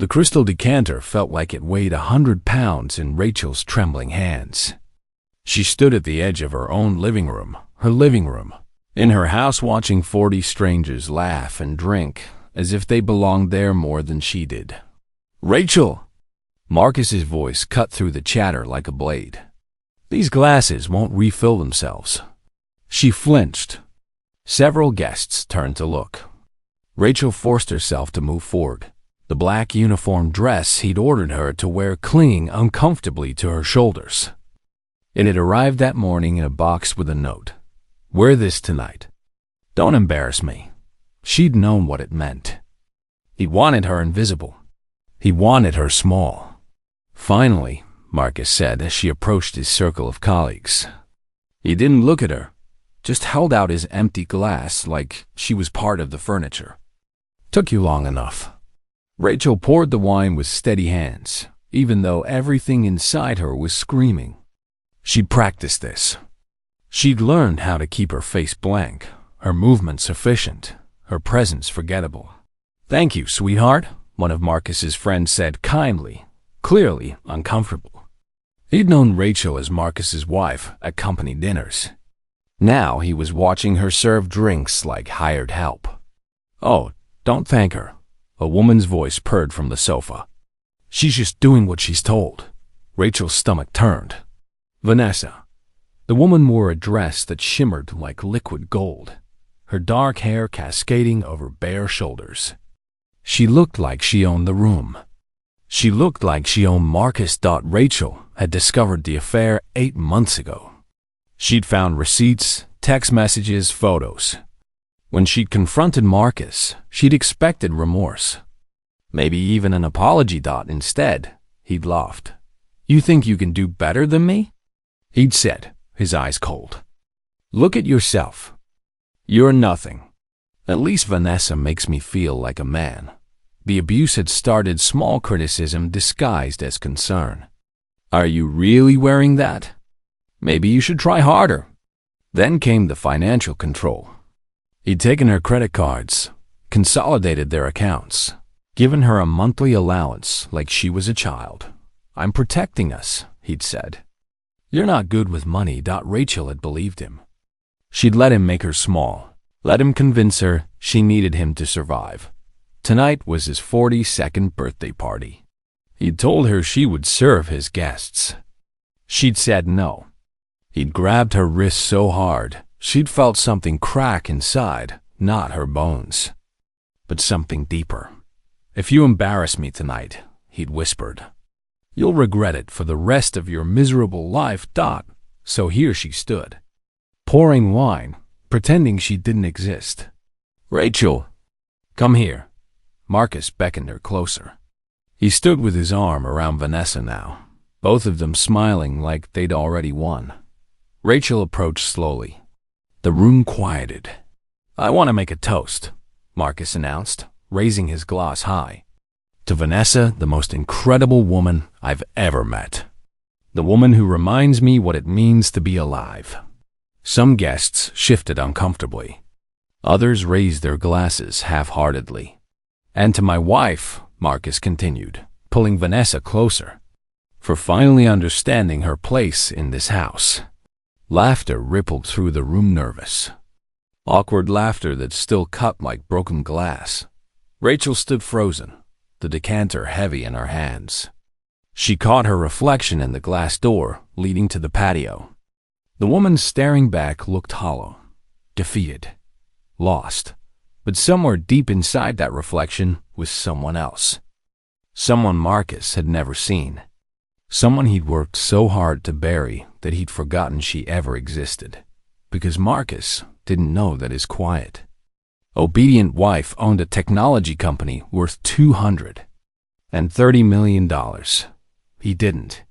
The crystal decanter felt like it weighed 100 pounds in Rachel's trembling hands. She stood at the edge of her own living room, in her house watching 40 strangers laugh and drink as if they belonged there more than she did. "Rachel!" Marcus's voice cut through the chatter like a blade. "These glasses won't refill themselves." She flinched. Several guests turned to look. Rachel forced herself to move forward, the black uniform dress he'd ordered her to wear clinging uncomfortably to her shoulders. It had arrived that morning in a box with a note. "Wear this tonight. Don't embarrass me." She'd known what it meant. He wanted her invisible. He wanted her small. "Finally," Marcus said as she approached his circle of colleagues. He didn't look at her, just held out his empty glass like she was part of the furniture. "Took you long enough." Rachel poured the wine with steady hands, even though everything inside her was screaming. She'd practiced this. She'd learned how to keep her face blank, her movements efficient, her presence forgettable. "Thank you, sweetheart," one of Marcus's friends said kindly, clearly uncomfortable. He'd known Rachel as Marcus's wife at company dinners. Now he was watching her serve drinks like hired help. "Oh, don't thank her," a woman's voice purred from the sofa. "She's just doing what she's told." Rachel's stomach turned. Vanessa. The woman wore a dress that shimmered like liquid gold, her dark hair cascading over bare shoulders. She looked like she owned the room. She looked like she owned Marcus. Rachel had discovered the affair 8 months ago. She'd found receipts, text messages, photos. When she'd confronted Marcus, she'd expected remorse. Maybe even an apology. Instead, he'd laughed. "You think you can do better than me?" he'd said, his eyes cold. "Look at yourself. You're nothing. At least Vanessa makes me feel like a man." The abuse had started small criticism disguised as concern. "Are you really wearing that? Maybe you should try harder." Then came the financial control. He'd taken her credit cards, consolidated their accounts, given her a monthly allowance like she was a child. "I'm protecting us," he'd said. "You're not good with money." Rachel had believed him. She'd let him make her small, let him convince her she needed him to survive. Tonight was his 42nd birthday party. He'd told her she would serve his guests. She'd said no. He'd grabbed her wrist so hard, she'd felt something crack inside, not her bones, but something deeper. "If you embarrass me tonight," he'd whispered, "you'll regret it for the rest of your miserable life." So here she stood, pouring wine, pretending she didn't exist. "Rachel, come here." Marcus beckoned her closer. He stood with his arm around Vanessa now, both of them smiling like they'd already won. Rachel approached slowly. The room quieted. "I want to make a toast," Marcus announced, raising his glass high. "To Vanessa, the most incredible woman I've ever met. The woman who reminds me what it means to be alive." Some guests shifted uncomfortably. Others raised their glasses half-heartedly. "And to my wife," Marcus continued, pulling Vanessa closer, "for finally understanding her place in this house." Laughter rippled through the room, nervous, awkward laughter that still cut like broken glass. Rachel stood frozen, the decanter heavy in her hands. She caught her reflection in the glass door leading to the patio. The woman staring back looked hollow, defeated, lost. But somewhere deep inside that reflection was someone else. Someone Marcus had never seen. Someone he'd worked so hard to bury that he'd forgotten she ever existed. Because Marcus didn't know that his quiet, obedient wife owned a technology company worth $230 million. He didn't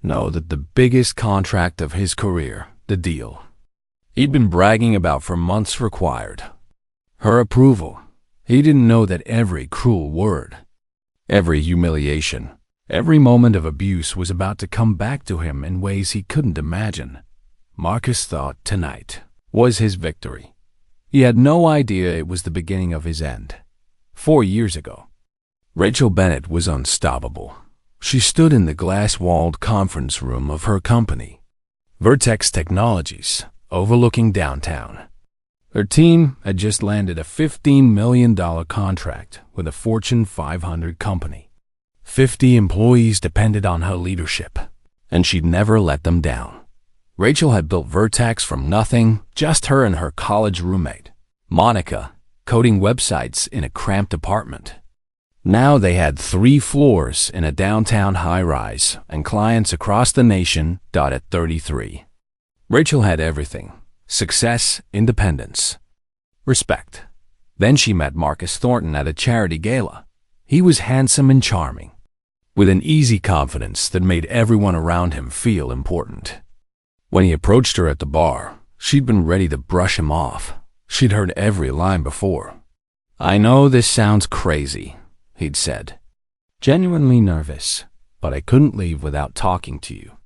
know that the biggest contract of his career, the deal he'd been bragging about for months, required her approval. He didn't know that every cruel word, every humiliation, every moment of abuse was about to come back to him in ways he couldn't imagine. Marcus thought tonight was his victory. He had no idea it was the beginning of his end. 4 years ago, Rachel Bennett was unstoppable. She stood in the glass-walled conference room of her company, Vertex Technologies, overlooking downtown. Her team had just landed a $15 million contract with a Fortune 500 company. 50 employees depended on her leadership, and she'd never let them down. Rachel had built Vertex from nothing, just her and her college roommate, Monica, coding websites in a cramped apartment. Now they had 3 floors in a downtown high-rise and clients across the nation, at 33. Rachel had everything: success, independence, respect. Then she met Marcus Thornton at a charity gala. He was handsome and charming, with an easy confidence that made everyone around him feel important. When he approached her at the bar, she'd been ready to brush him off. She'd heard every line before. "I know this sounds crazy," he'd said. "Genuinely nervous, but I couldn't leave without talking to you."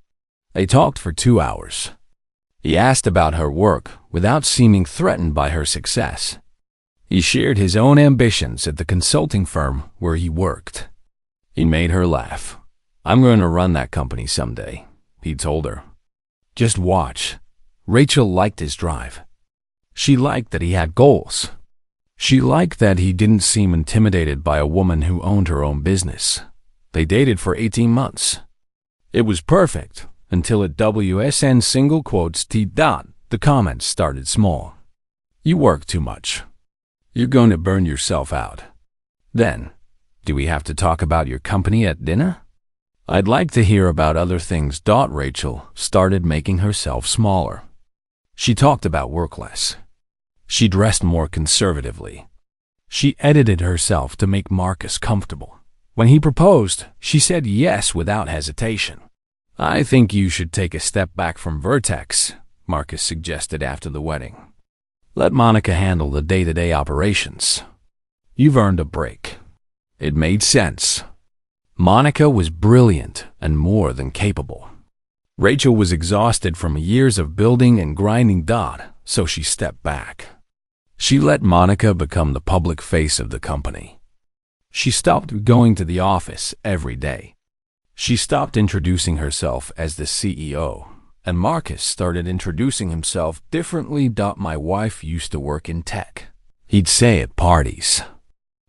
They talked for 2 hours. He asked about her work without seeming threatened by her success. He shared his own ambitions at the consulting firm where he worked. He made her laugh. "I'm going to run that company someday," he told her. "Just watch." Rachel liked his drive. She liked that he had goals. She liked that he didn't seem intimidated by a woman who owned her own business. They dated for 18 months. It was perfect until at WSN single quotes T. The comments started small. "You work too much. You're going to burn yourself out." Then, "Do we have to talk about your company at dinner?" "I'd like to hear about other things." Rachel started making herself smaller. She talked about work less. She dressed more conservatively. She edited herself to make Marcus comfortable. When he proposed, she said yes without hesitation. "I think you should take a step back from Vertex," Marcus suggested after the wedding. "Let Monica handle the day-to-day operations. You've earned a break." It made sense. Monica was brilliant and more than capable. Rachel was exhausted from years of building and grinding, so she stepped back. She let Monica become the public face of the company. She stopped going to the office every day. She stopped introducing herself as the CEO, and Marcus started introducing himself differently. "My wife used to work in tech," he'd say at parties.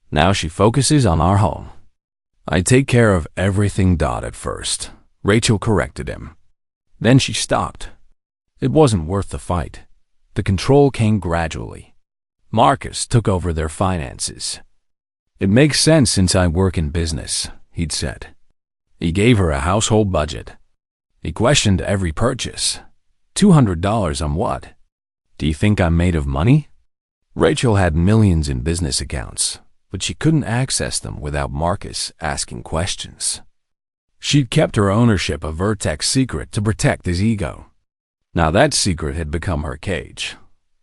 "Now she focuses on our home. I take care of everything." At first, Rachel corrected him. Then she stopped. It wasn't worth the fight. The control came gradually. Marcus took over their finances. "It makes sense since I work in business," he'd said. He gave her a household budget. He questioned every purchase. $200 on what? "Do you think I'm made of money?" Rachel had millions in business accounts, but she couldn't access them without Marcus asking questions. She'd kept her ownership of Vertex secret to protect his ego. Now that secret had become her cage.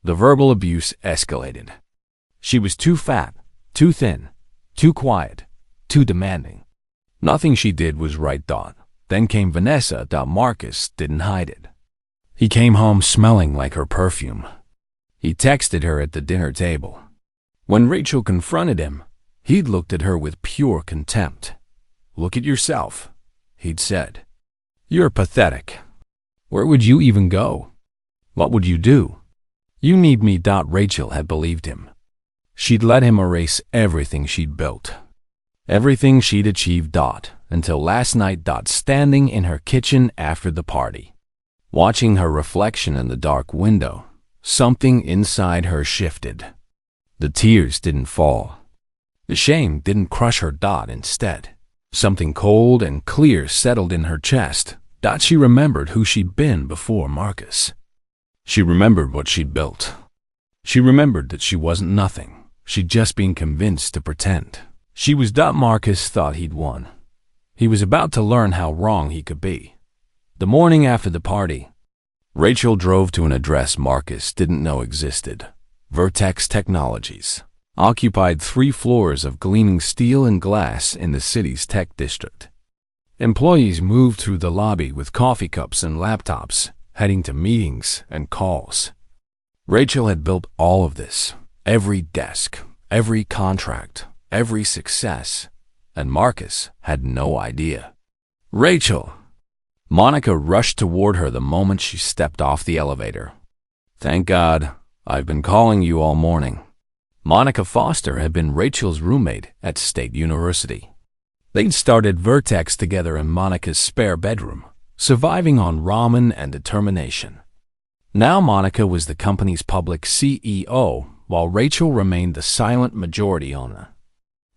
The verbal abuse escalated. She was too fat, too thin, too quiet, too demanding. Nothing she did was right. Then came Vanessa. Marcus didn't hide it. He came home smelling like her perfume. He texted her at the dinner table. When Rachel confronted him, he'd looked at her with pure contempt. "Look at yourself," he'd said. "You're pathetic. Where would you even go? What would you do? You need me." Rachel had believed him. She'd let him erase everything she'd built, everything she'd achieved. Until last night. Standing in her kitchen after the party, watching her reflection in the dark window, something inside her shifted. The tears didn't fall. The shame didn't crush her. Instead, something cold and clear settled in her chest. She remembered who she'd been before Marcus. She remembered what she'd built. She remembered that she wasn't nothing. She'd just been convinced to pretend she was. Marcus thought he'd won. He was about to learn how wrong he could be. The morning after the party, Rachel drove to an address Marcus didn't know existed. Vertex Technologies occupied 3 floors of gleaming steel and glass in the city's tech district. Employees moved through the lobby with coffee cups and laptops, heading to meetings and calls. Rachel had built all of this, every desk, every contract, every success. and Marcus had no idea. "Rachel!" Monica rushed toward her the moment she stepped off the elevator. "Thank God, I've been calling you all morning." Monica Foster had been Rachel's roommate at State University. They'd started Vertex together in Monica's spare bedroom, surviving on ramen and determination. Now Monica was the company's public CEO, while Rachel remained the silent majority owner.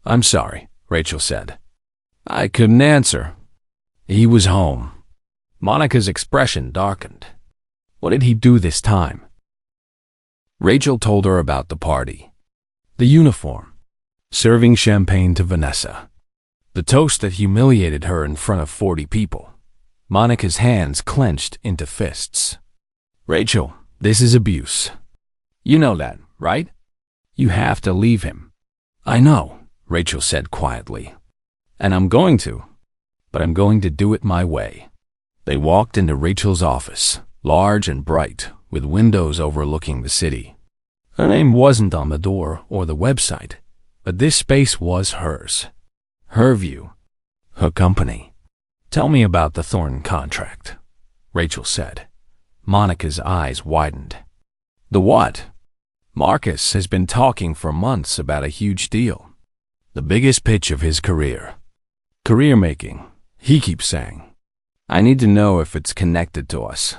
"I'm sorry," Rachel said. "I couldn't answer." He was home. Monica's expression darkened. What did he do this time? Rachel told her about the party. The uniform. Serving champagne to Vanessa. The toast that humiliated her in front of 40 people. Monica's hands clenched into fists. "Rachel, this is abuse. You know that, right? You have to leave him." "I know," Rachel said quietly. "And I'm going to. But I'm going to do it my way." They walked into Rachel's office, large and bright, with windows overlooking the city. Her name wasn't on the door or the website, but this space was hers. Her view. Her company. "Tell me about the Thornton contract," Rachel said. Monica's eyes widened. "The what?" "Marcus has been talking for months about a huge deal. The biggest pitch of his career. Career making, he keeps saying. I need to know if it's connected to us."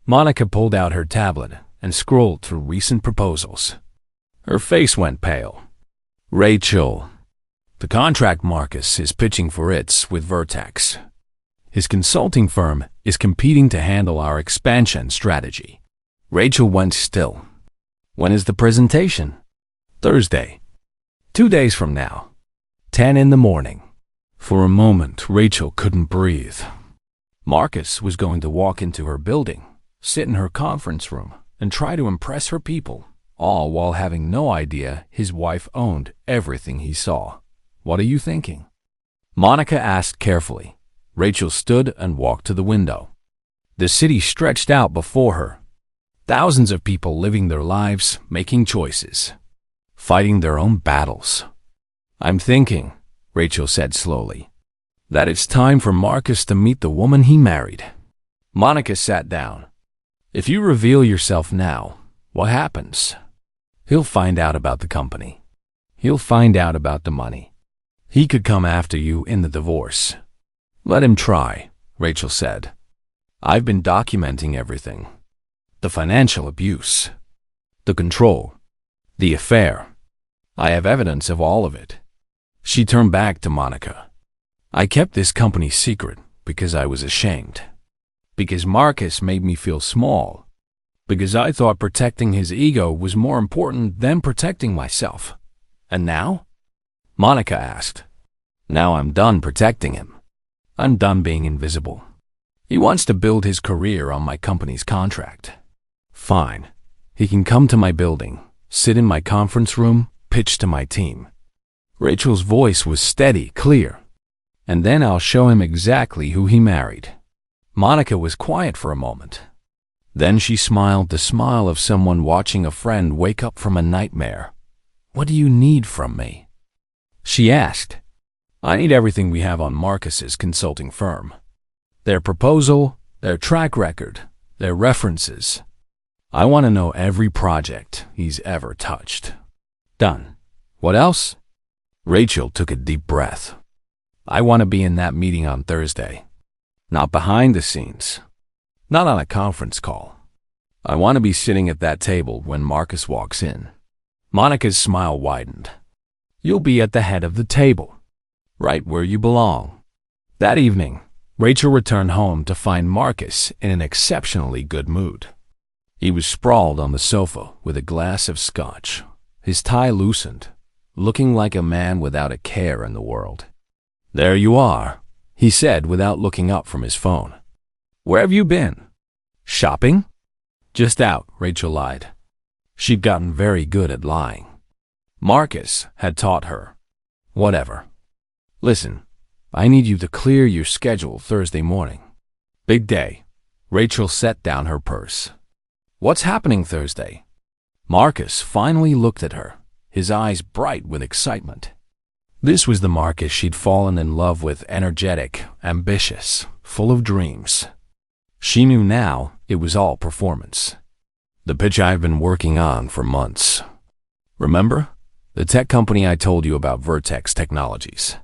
Monica pulled out her tablet and scrolled through recent proposals. Her face went pale. "Rachel, the contract Marcus is pitching for it's with Vertex. His consulting firm is competing to handle our expansion strategy." Rachel went still. "When is the presentation?" "Thursday. 2 days from now. 10 in the morning." For a moment, Rachel couldn't breathe. Marcus was going to walk into her building, sit in her conference room, and try to impress her people, all while having no idea his wife owned everything he saw. "What are you thinking?" Monica asked carefully. Rachel stood and walked to the window. The city stretched out before her. Thousands of people living their lives, making choices, fighting their own battles. "I'm thinking," Rachel said slowly, "that it's time for Marcus to meet the woman he married." Monica sat down. "If you reveal yourself now, what happens?" "He'll find out about the company. He'll find out about the money. He could come after you in the divorce." "Let him try," Rachel said. "I've been documenting everything. The financial abuse, the control, the affair. I have evidence of all of it." She turned back to Monica. "I kept this company secret because I was ashamed. Because Marcus made me feel small. Because I thought protecting his ego was more important than protecting myself. And now?" Monica asked. "Now I'm done protecting him. I'm done being invisible. He wants to build his career on my company's contract. Fine. He can come to my building, sit in my conference room, pitch to my team." Rachel's voice was steady, clear. "And then I'll show him exactly who he married." Monica was quiet for a moment. Then she smiled the smile of someone watching a friend wake up from a nightmare. "What do you need from me?" She asked. "I need everything we have on Marcus's consulting firm. Their proposal, their track record, their references. I want to know every project he's ever touched." "Done. What else?" Rachel took a deep breath. "I want to be in that meeting on Thursday. Not behind the scenes. Not on a conference call. I want to be sitting at that table when Marcus walks in." Monica's smile widened. "You'll be at the head of the table. Right where you belong." That evening, Rachel returned home to find Marcus in an exceptionally good mood. He was sprawled on the sofa with a glass of scotch, his tie loosened, looking like a man without a care in the world. "There you are," he said without looking up from his phone. "Where have you been? Shopping?" "Just out," Rachel lied. She'd gotten very good at lying. Marcus had taught her. "Whatever. Listen, I need you to clear your schedule Thursday morning." Big day. Rachel set down her purse. "What's happening Thursday?" Marcus finally looked at her, his eyes bright with excitement. This was the Marcus she'd fallen in love with, energetic, ambitious, full of dreams. She knew now it was all performance. The pitch I've been working on for months. Remember? The tech company I told you about, Vertex Technologies.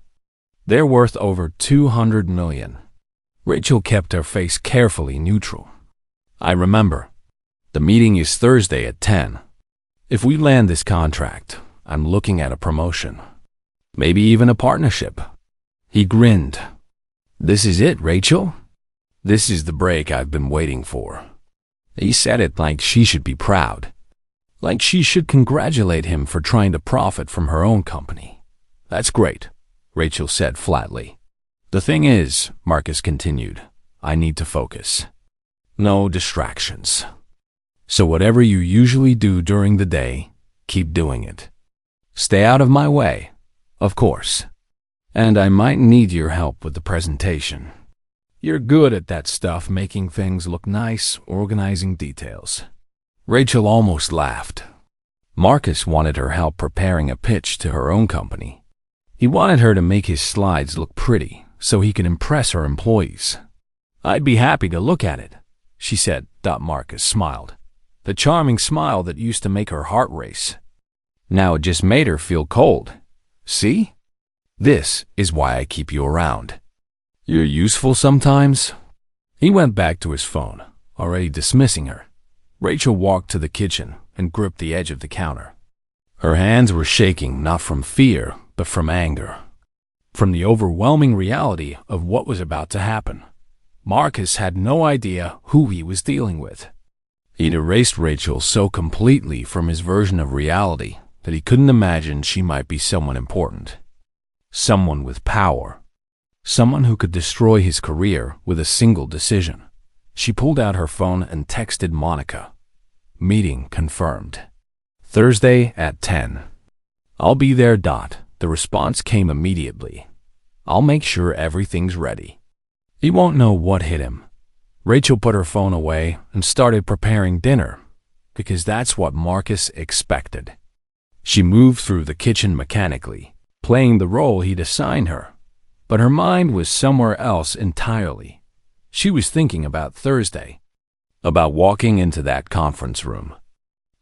They're worth over $200 million. Rachel kept her face carefully neutral. I remember. The meeting is Thursday at 10. If we land this contract, I'm looking at a promotion. Maybe even a partnership. He grinned. This is it, Rachel? This is the break I've been waiting for. He said it like she should be proud. Like she should congratulate him for trying to profit from her own company. That's great, Rachel said flatly. The thing is, Marcus continued, I need to focus. No distractions. So whatever you usually do during the day, keep doing it. Stay out of my way. Of course. And I might need your help with the presentation. You're good at that stuff, making things look nice, organizing details. Rachel almost laughed. Marcus wanted her help preparing a pitch to her own company. He wanted her to make his slides look pretty so he could impress her employees. I'd be happy to look at it, she said. Marcus smiled. The charming smile that used to make her heart race. Now it just made her feel cold. See? This is why I keep you around. You're useful sometimes. He went back to his phone, already dismissing her. Rachel walked to the kitchen and gripped the edge of the counter. Her hands were shaking not from fear, but from anger. From the overwhelming reality of what was about to happen. Marcus had no idea who he was dealing with. He'd erased Rachel so completely from his version of reality that he couldn't imagine she might be someone important. Someone with power. Someone who could destroy his career with a single decision. She pulled out her phone and texted Monica. Meeting confirmed. Thursday at 10. I'll be there. The response came immediately. I'll make sure everything's ready. He won't know what hit him. Rachel put her phone away and started preparing dinner, because that's what Marcus expected. She moved through the kitchen mechanically, playing the role he'd assigned her, but her mind was somewhere else entirely. She was thinking about Thursday, about walking into that conference room,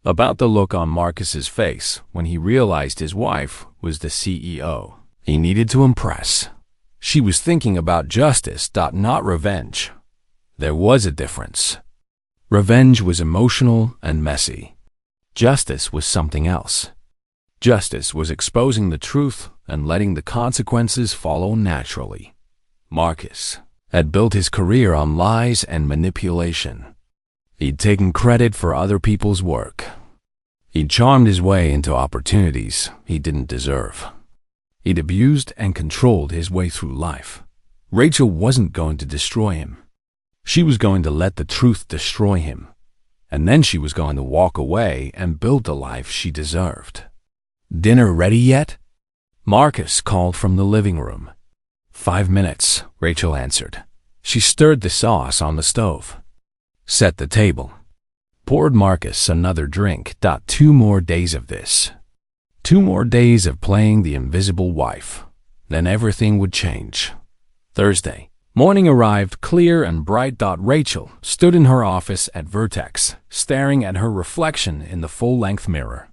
about the look on Marcus's face when he realized his wife was the CEO he needed to impress. She was thinking about justice, not revenge. There was a difference. Revenge was emotional and messy. Justice was something else. Justice was exposing the truth and letting the consequences follow naturally. Marcus had built his career on lies and manipulation. He'd taken credit for other people's work. He'd charmed his way into opportunities he didn't deserve. He'd abused and controlled his way through life. Rachel wasn't going to destroy him. She was going to let the truth destroy him. And then she was going to walk away and build the life she deserved. Dinner ready yet? Marcus called from the living room. 5 minutes, Rachel answered. She stirred the sauce on the stove. Set the table. Poured Marcus another drink. 2 more days of this. 2 more days of playing the invisible wife. Then everything would change. Thursday. Morning arrived clear and bright. Rachel stood in her office at Vertex, staring at her reflection in the full-length mirror.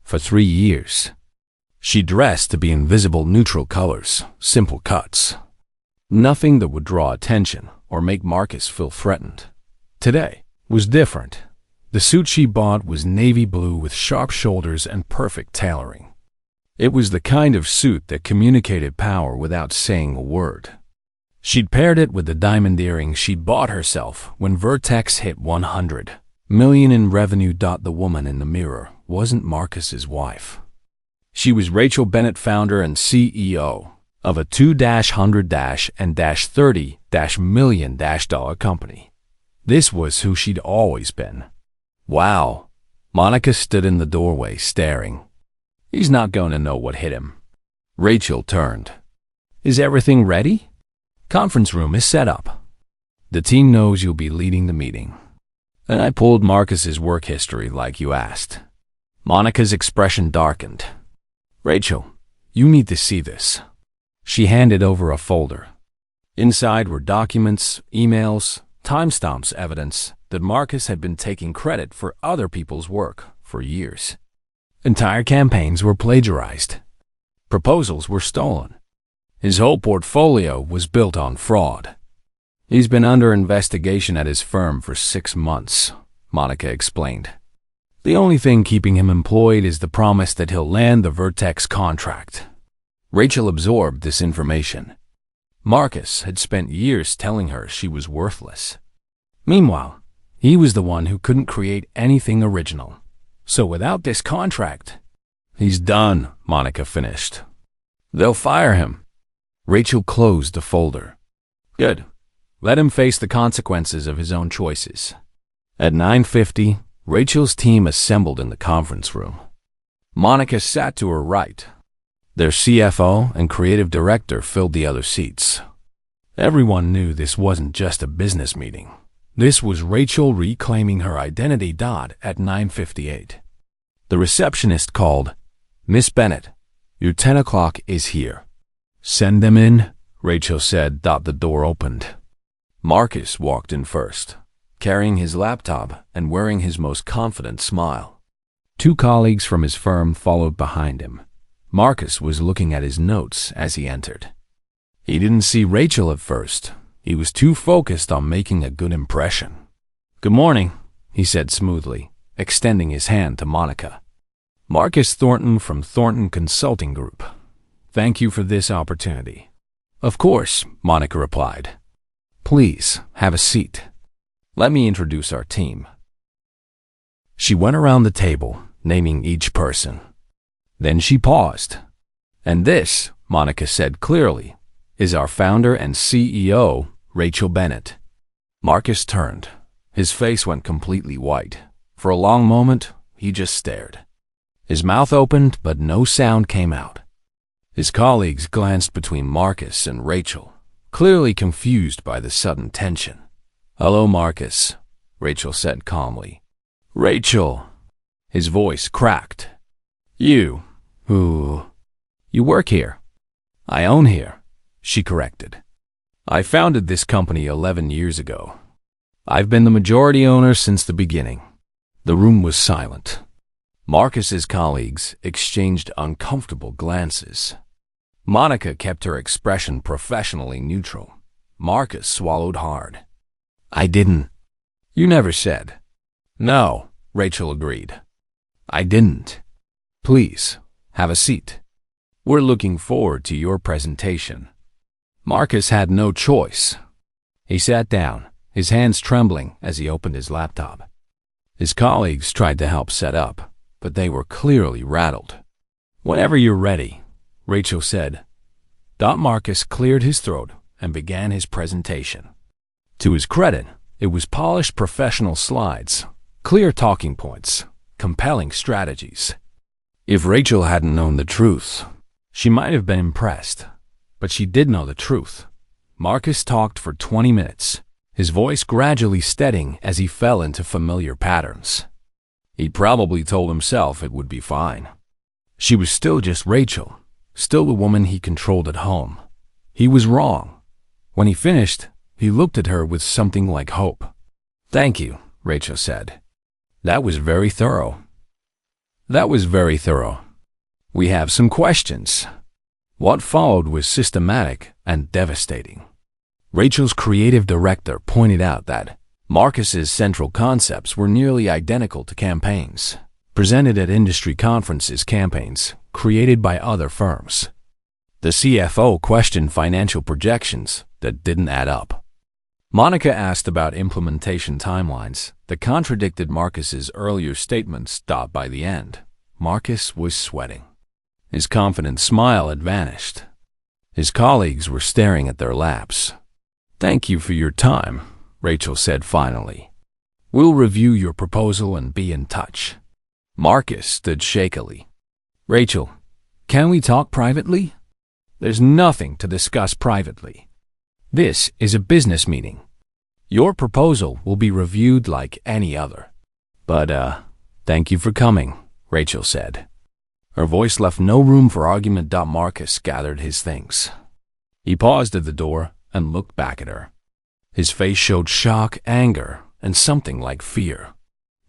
For 3 years, she dressed to be invisible, neutral colors, simple cuts. Nothing that would draw attention or make Marcus feel threatened. Today was different. The suit she bought was navy blue with sharp shoulders and perfect tailoring. It was the kind of suit that communicated power without saying a word. She'd paired it with the diamond earrings she'd bought herself when Vertex hit 100 million in revenue. The woman in the mirror wasn't Marcus's wife. She was Rachel Bennett, founder and CEO of a $200-and-$30 million company. This was who she'd always been. Wow. Monica stood in the doorway staring. He's not going to know what hit him. Rachel turned. Is everything ready? Conference room is set up. The team knows you'll be leading the meeting. And I pulled Marcus's work history like you asked. Monica's expression darkened. Rachel, You need to see this." She handed over a folder. Inside were documents, emails, timestamps, evidence that Marcus had been taking credit for other people's work for years. Entire campaigns were plagiarized. Proposals were stolen. His whole portfolio was built on fraud. "He's been under investigation at his firm for 6 months, Monica explained. "The only thing keeping him employed is the promise that he'll land the Vertex contract." Rachel absorbed this information. Marcus had spent years telling her she was worthless. Meanwhile, he was the one who couldn't create anything original. So without this contract, "He's done," Monica finished. "They'll fire him." Rachel closed the folder. "Good. Let him face the consequences of his own choices." At 9:50, Rachel's team assembled in the conference room. Monica sat to her right. Their CFO and creative director filled the other seats. Everyone knew this wasn't just a business meeting. This was Rachel reclaiming her identity. At 9:58. The receptionist called, "Miss Bennett, your 10 o'clock is here." "Send them in," Rachel said. The door opened. Marcus walked in first, carrying his laptop and wearing his most confident smile. 2 colleagues from his firm followed behind him. Marcus was looking at his notes as he entered. He didn't see Rachel at first. He was too focused on making a good impression. "Good morning," he said smoothly, extending his hand to Monica. "Marcus Thornton from Thornton Consulting Group. Thank you for this opportunity." "Of course," Monica replied. "Please, have a seat. Let me introduce our team." She went around the table, naming each person. Then she paused. "And this," Monica said clearly, "is our founder and CEO, Rachel Bennett." Marcus turned. His face went completely white. For a long moment, he just stared. His mouth opened, but no sound came out. His colleagues glanced between Marcus and Rachel, clearly confused by the sudden tension. "Hello, Marcus," Rachel said calmly. "Rachel." His voice cracked. "You work here." "I own here," she corrected. "I founded this company 11 years ago. I've been the majority owner since the beginning." The room was silent. Marcus's colleagues exchanged uncomfortable glances. Monica kept her expression professionally neutral. Marcus swallowed hard. "I didn't." "You never said." "No," Rachel agreed. "I didn't. Please, have a seat. We're looking forward to your presentation." Marcus had no choice. He sat down, his hands trembling as he opened his laptop. His colleagues tried to help set up, but they were clearly rattled. "Whenever you're ready," Rachel said. Marcus cleared his throat and began his presentation. To his credit, it was polished professional slides, clear talking points, compelling strategies. If Rachel hadn't known the truth, she might have been impressed. But she did know the truth. Marcus talked for 20 minutes, his voice gradually steadying as he fell into familiar patterns. He'd probably told himself it would be fine. She was still just Rachel, still the woman he controlled at home. He was wrong. When he finished, he looked at her with something like hope. "Thank you," Rachel said. That was very thorough." "We have some questions." What followed was systematic and devastating. Rachel's creative director pointed out that Marcus's central concepts were nearly identical to campaigns presented at industry conferences, campaigns created by other firms. The CFO questioned financial projections that didn't add up. Monica asked about implementation timelines that contradicted Marcus's earlier statements. By the end, Marcus was sweating. His confident smile had vanished. His colleagues were staring at their laps. "Thank you for your time," Rachel said finally. "We'll review your proposal and be in touch." Marcus stood shakily. "Rachel, can we talk privately?" "There's nothing to discuss privately. This is a business meeting. Your proposal will be reviewed like any other." "But, thank you for coming," Rachel said. Her voice left no room for argument. Marcus gathered his things. He paused at the door and looked back at her. His face showed shock, anger, and something like fear.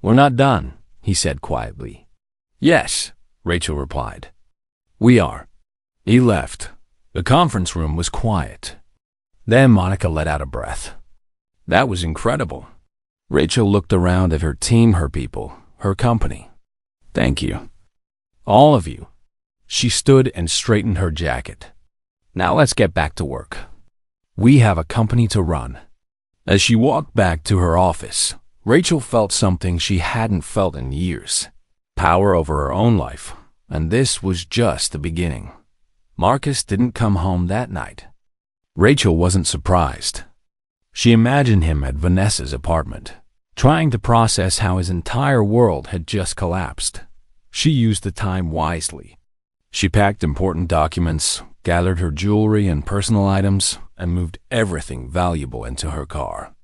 "We're not done," he said quietly. "Yes," Rachel replied. "We are." He left. The conference room was quiet. Then Monica let out a breath. That was incredible. Rachel looked around at her team, her people, her company. "Thank you. All of you." She stood and straightened her jacket. "Now let's get back to work. We have a company to run." As she walked back to her office, Rachel felt something she hadn't felt in years. Power over her own life. And this was just the beginning. Marcus didn't come home that night. Rachel wasn't surprised. She imagined him at Vanessa's apartment, trying to process how his entire world had just collapsed. She used the time wisely. She packed important documents, gathered her jewelry and personal items, and moved everything valuable into her car.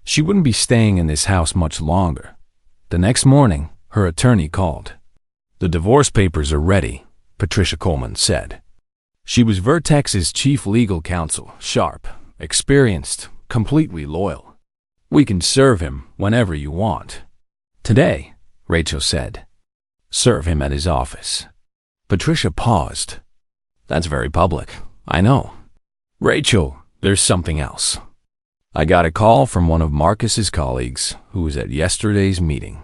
She wouldn't be staying in this house much longer. The next morning, her attorney called. "The divorce papers are ready," Patricia Coleman said. She was Vertex's chief legal counsel, sharp, experienced, completely loyal. "We can serve him whenever you want." "Today," Rachel said. "Serve him at his office." Patricia paused. "That's very public. I know." "Rachel, there's something else." "I got a call from one of Marcus's colleagues who was at yesterday's meeting.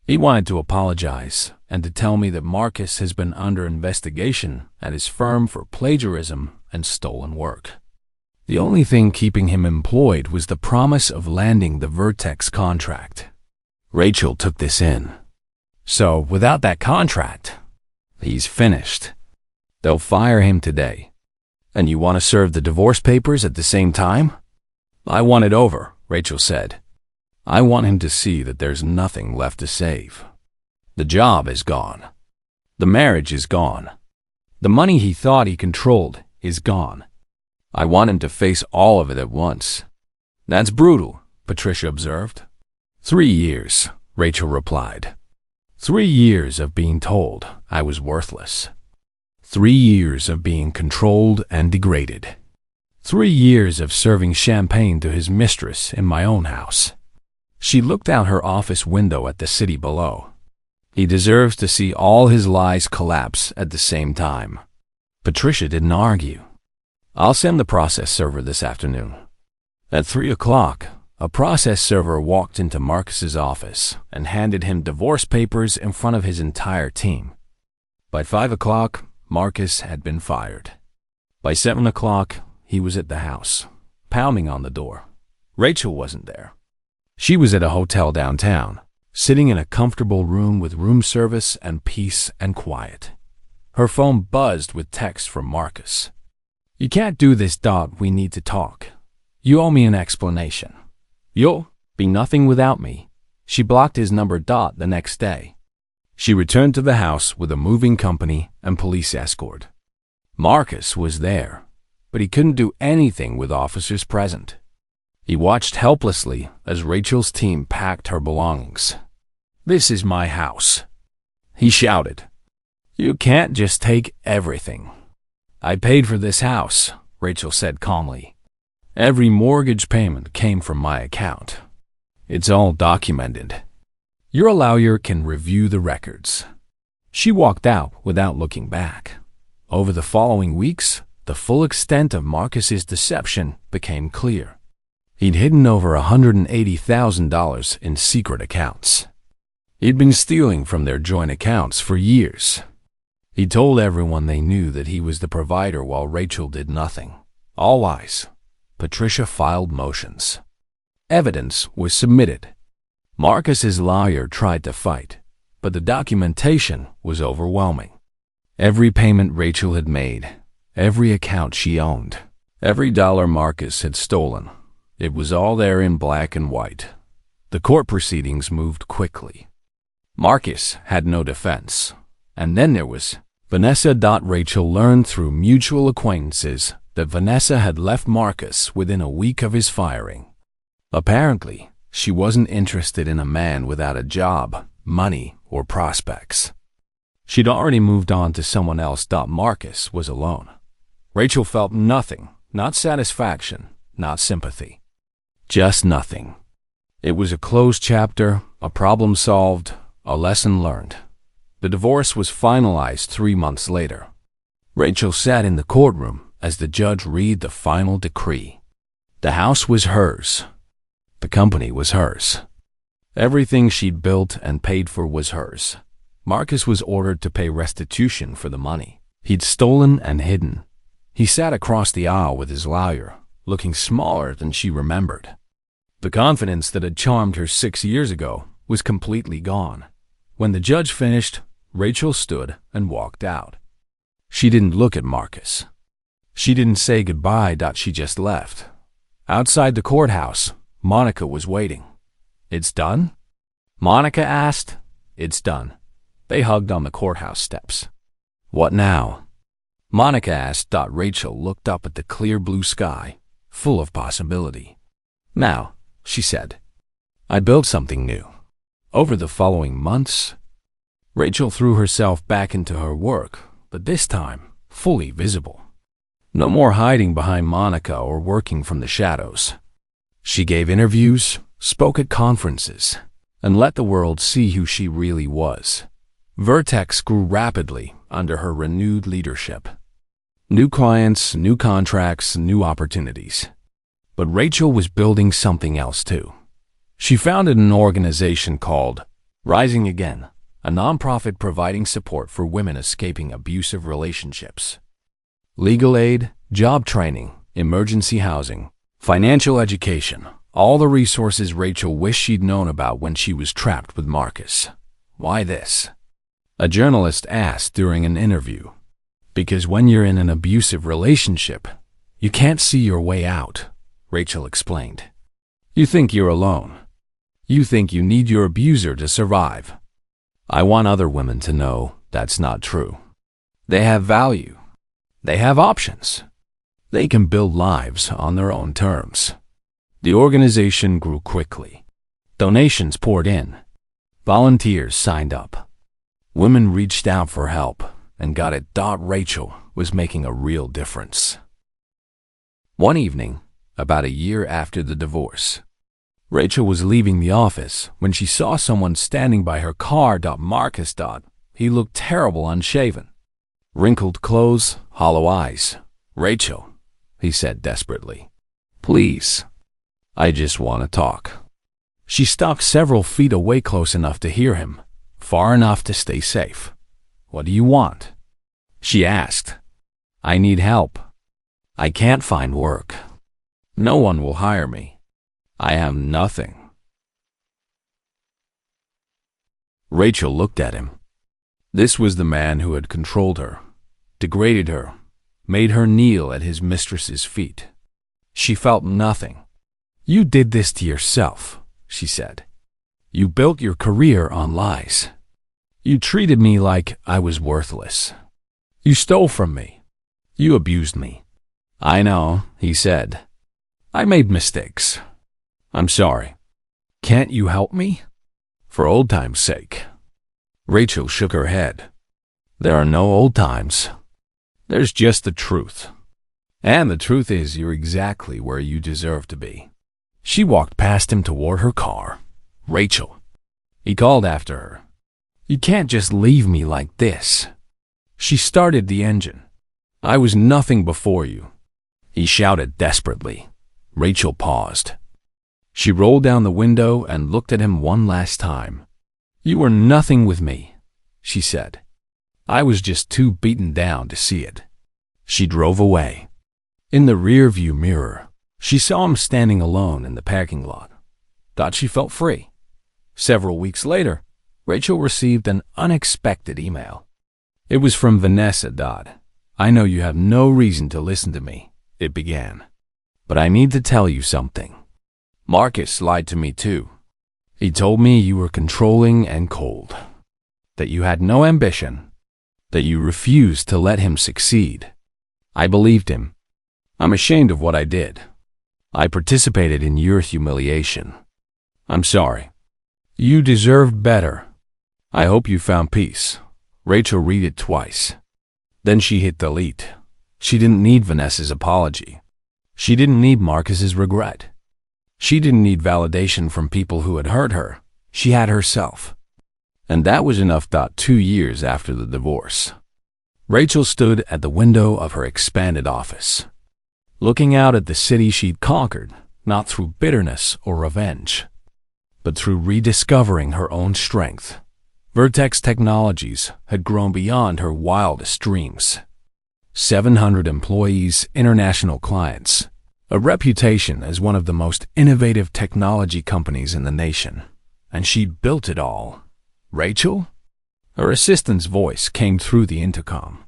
He wanted to apologize and to tell me that Marcus has been under investigation at his firm for plagiarism and stolen work. The only thing keeping him employed was the promise of landing the Vertex contract." Rachel took this in. "So, without that contract, he's finished. They'll fire him today. And you want to serve the divorce papers at the same time?" "I want it over," Rachel said. "I want him to see that there's nothing left to save. The job is gone. The marriage is gone. The money he thought he controlled is gone. I want him to face all of it at once." "That's brutal," Patricia observed. 3 years, Rachel replied. 3 years of being told I was worthless. 3 years of being controlled and degraded. 3 years of serving champagne to his mistress in my own house. She looked out her office window at the city below. He deserves to see all his lies collapse at the same time. Patricia didn't argue. "I'll send the process server this afternoon." At 3 o'clock, a process server walked into Marcus's office and handed him divorce papers in front of his entire team. By 5 o'clock, Marcus had been fired. By 7 o'clock, he was at the house, pounding on the door. Rachel wasn't there. She was at a hotel downtown, sitting in a comfortable room with room service and peace and quiet. Her phone buzzed with text from Marcus. "You can't do this. We need to talk. You owe me an explanation. You'll be nothing without me." She blocked his number. The next day, she returned to the house with a moving company and police escort. Marcus was there, but he couldn't do anything with officers present. He watched helplessly as Rachel's team packed her belongings. "This is my house," he shouted. "You can't just take everything." "I paid for this house," Rachel said calmly. "Every mortgage payment came from my account. It's all documented. Your lawyer can review the records." She walked out without looking back. Over the following weeks, the full extent of Marcus's deception became clear. He'd hidden over $180,000 in secret accounts. He'd been stealing from their joint accounts for years. He told everyone they knew that he was the provider while Rachel did nothing. All lies. Patricia filed motions. Evidence was submitted. Marcus's lawyer tried to fight, but the documentation was overwhelming. Every payment Rachel had made, every account she owned, every dollar Marcus had stolen, it was all there in black and white. The court proceedings moved quickly. Marcus had no defense. And then there was Vanessa. Rachel learned through mutual acquaintances that Vanessa had left Marcus within a week of his firing. Apparently, she wasn't interested in a man without a job, money, or prospects. She'd already moved on to someone else. Marcus was alone. Rachel felt nothing, not satisfaction, not sympathy. Just nothing. It was a closed chapter, a problem solved, a lesson learned. The divorce was finalized 3 months later. Rachel sat in the courtroom as the judge read the final decree. The house was hers. The company was hers. Everything she'd built and paid for was hers. Marcus was ordered to pay restitution for the money he'd stolen and hidden. He sat across the aisle with his lawyer, looking smaller than she remembered. The confidence that had charmed her 6 years ago was completely gone. When the judge finished, Rachel stood and walked out. She didn't look at Marcus. She didn't say goodbye. She just left. Outside the courthouse, Monica was waiting. "It's done?" Monica asked. "It's done." They hugged on the courthouse steps. "What now?" Monica asked. Rachel looked up at the clear blue sky, full of possibility. "Now," she said, "I built something new." Over the following months, Rachel threw herself back into her work, but this time fully visible. No more hiding behind Monica or working from the shadows. She gave interviews, spoke at conferences, and let the world see who she really was. Vertex grew rapidly under her renewed leadership. New clients, new contracts, new opportunities. But Rachel was building something else too. She founded an organization called Rising Again, a nonprofit providing support for women escaping abusive relationships. Legal aid, job training, emergency housing, financial education, all the resources Rachel wished she'd known about when she was trapped with Marcus. Why this? A journalist asked during an interview. Because when you're in an abusive relationship, you can't see your way out, Rachel explained. You think you're alone. You think you need your abuser to survive. I want other women to know that's not true. They have value. They have options. They can build lives on their own terms. The organization grew quickly. Donations poured in. Volunteers signed up. Women reached out for help and got it. Rachel was making a real difference. One evening, about a year after the divorce, Rachel was leaving the office when she saw someone standing by her car. Marcus. He looked terrible, unshaven. Wrinkled clothes, hollow eyes. "Rachel," he said desperately, "please, I just want to talk." She stopped several feet away, close enough to hear him, far enough to stay safe. "What do you want?" she asked. "I need help. I can't find work. No one will hire me. I have nothing." Rachel looked at him. This was the man who had controlled her, degraded her, made her kneel at his mistress's feet. She felt nothing. "You did this to yourself," she said. "You built your career on lies. You treated me like I was worthless. You stole from me. You abused me." "I know," he said. "I made mistakes. I'm sorry. Can't you help me? For old time's sake." Rachel shook her head. "There are no old times. There's just the truth. And the truth is you're exactly where you deserve to be." She walked past him toward her car. "Rachel," he called after her, "you can't just leave me like this." She started the engine. "I was nothing before you," he shouted desperately. Rachel paused. She rolled down the window and looked at him one last time. "You were nothing with me," she said. "I was just too beaten down to see it." She drove away. In the rearview mirror, she saw him standing alone in the parking lot. Thought she felt free. Several weeks later, Rachel received an unexpected email. It was from Vanessa. "I know you have no reason to listen to me," it began, "but I need to tell you something. Marcus lied to me too. He told me you were controlling and cold, that you had no ambition, that you refused to let him succeed. I believed him. I'm ashamed of what I did. I participated in your humiliation. I'm sorry. You deserve better. I hope you found peace. Rachel read it twice. Then she hit delete. She didn't need Vanessa's apology. She didn't need Marcus's regret. She didn't need validation from people who had hurt her. She had herself. And that was enough. 2 years after the divorce, Rachel stood at the window of her expanded office, looking out at the city she'd conquered, not through bitterness or revenge, but through rediscovering her own strength. Vertex Technologies had grown beyond her wildest dreams. 700 employees, international clients, a reputation as one of the most innovative technology companies in the nation. And she'd built it all. Rachel? Her assistant's voice came through the intercom.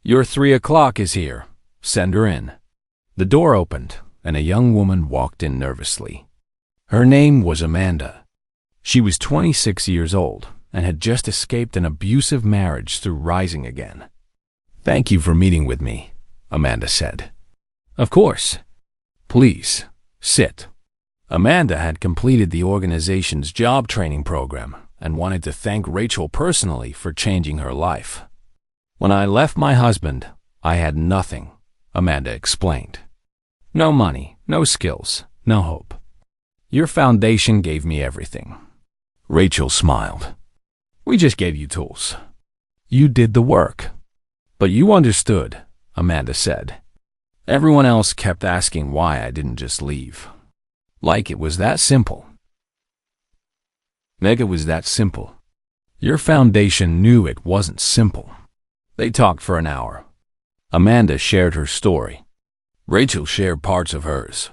"Your 3 o'clock is here. Send her in." The door opened, and a young woman walked in nervously. Her name was Amanda. She was 26 years old and had just escaped an abusive marriage through rising again. "Thank you for meeting with me," Amanda said. "Of course. Please, sit." Amanda had completed the organization's job training program and wanted to thank Rachel personally for changing her life. "When I left my husband, I had nothing," Amanda explained. "No money, no skills, no hope. Your foundation gave me everything." Rachel smiled. "We just gave you tools. You did the work." "But you understood," Amanda said. "Everyone else kept asking why I didn't just leave. Like it was that simple." Meg, it was that simple. Your foundation knew it wasn't simple. They talked for an hour. Amanda shared her story. Rachel shared parts of hers.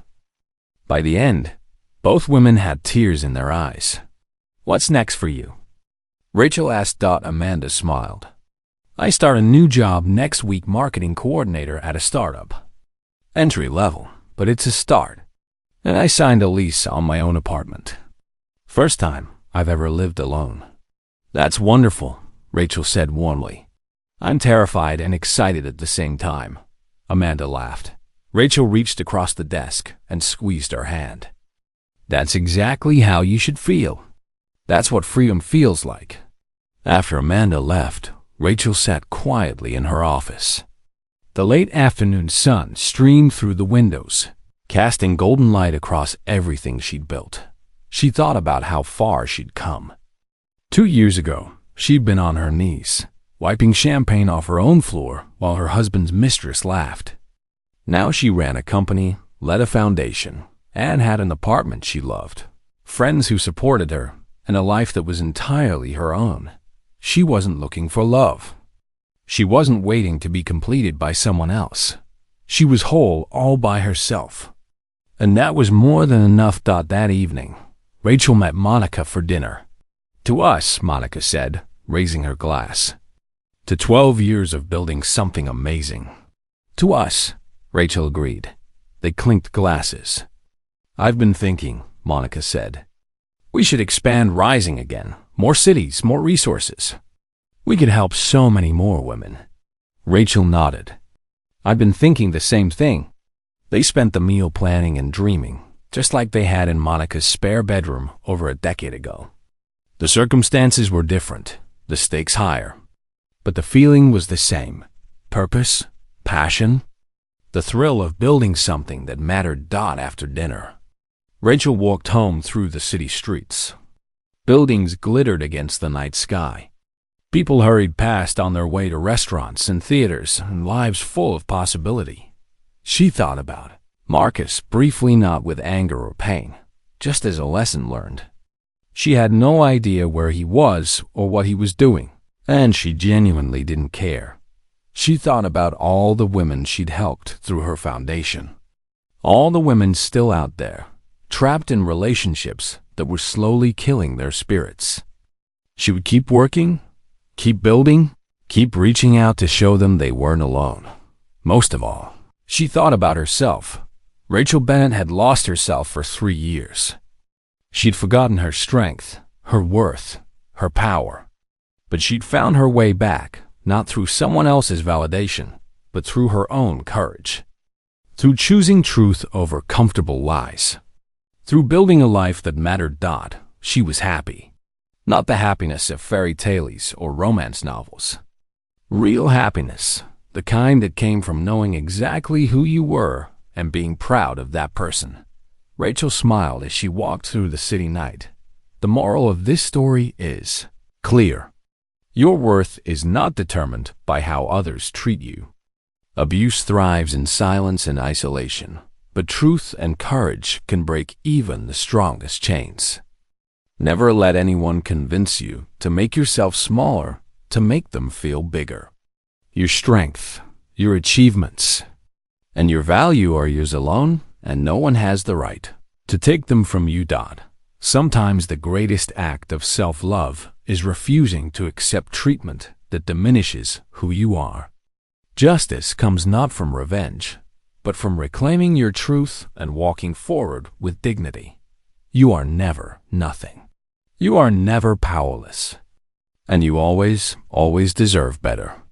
By the end, both women had tears in their eyes. "What's next for you?" Rachel asked. Amanda smiled. "I start a new job next week, marketing coordinator at a startup. Entry level, but it's a start. And I signed a lease on my own apartment. First time I've ever lived alone." "That's wonderful," Rachel said warmly. "I'm terrified and excited at the same time." Amanda laughed. Rachel reached across the desk and squeezed her hand. "That's exactly how you should feel. That's what freedom feels like." After Amanda left, Rachel sat quietly in her office. The late afternoon sun streamed through the windows, casting golden light across everything she'd built. She thought about how far she'd come. 2 years ago, she'd been on her knees, wiping champagne off her own floor while her husband's mistress laughed. Now she ran a company, led a foundation, and had an apartment she loved, friends who supported her, and a life that was entirely her own. She wasn't looking for love. She wasn't waiting to be completed by someone else. She was whole all by herself. And that was more than enough. That evening, Rachel met Monica for dinner. "To us," Monica said, raising her glass. "To 12 years of building something amazing." "To us," Rachel agreed. They clinked glasses. "I've been thinking," Monica said. "We should expand Rising again. More cities, more resources. We could help so many more women." Rachel nodded. "I've been thinking the same thing." They spent the meal planning and dreaming, just like they had in Monica's spare bedroom over a decade ago. The circumstances were different, the stakes higher, but the feeling was the same. Purpose, passion, the thrill of building something that mattered. After dinner, Rachel walked home through the city streets. Buildings glittered against the night sky. People hurried past on their way to restaurants and theaters and lives full of possibility. She thought about Marcus briefly, not with anger or pain, just as a lesson learned. She had no idea where he was or what he was doing, and she genuinely didn't care. She thought about all the women she'd helped through her foundation. All the women still out there, trapped in relationships that were slowly killing their spirits. She would keep working, keep building, keep reaching out to show them they weren't alone. Most of all, she thought about herself. Rachel Bennett had lost herself for 3 years. She'd forgotten her strength, her worth, her power. But she'd found her way back, not through someone else's validation, but through her own courage. Through choosing truth over comfortable lies. Through building a life that mattered. She was happy. not the happiness of fairy tales or romance novels. Real happiness, the kind that came from knowing exactly who you were and being proud of that person. Rachel smiled as she walked through the city night. The moral of this story is clear. Your worth is not determined by how others treat you. Abuse thrives in silence and isolation, but truth and courage can break even the strongest chains. Never let anyone convince you to make yourself smaller to make them feel bigger. Your strength, your achievements, and your value are yours alone, and no one has the right to take them from you. Sometimes the greatest act of self-love is refusing to accept treatment that diminishes who you are. Justice comes not from revenge, but from reclaiming your truth and walking forward with dignity. You are never nothing. You are never powerless. And you always deserve better.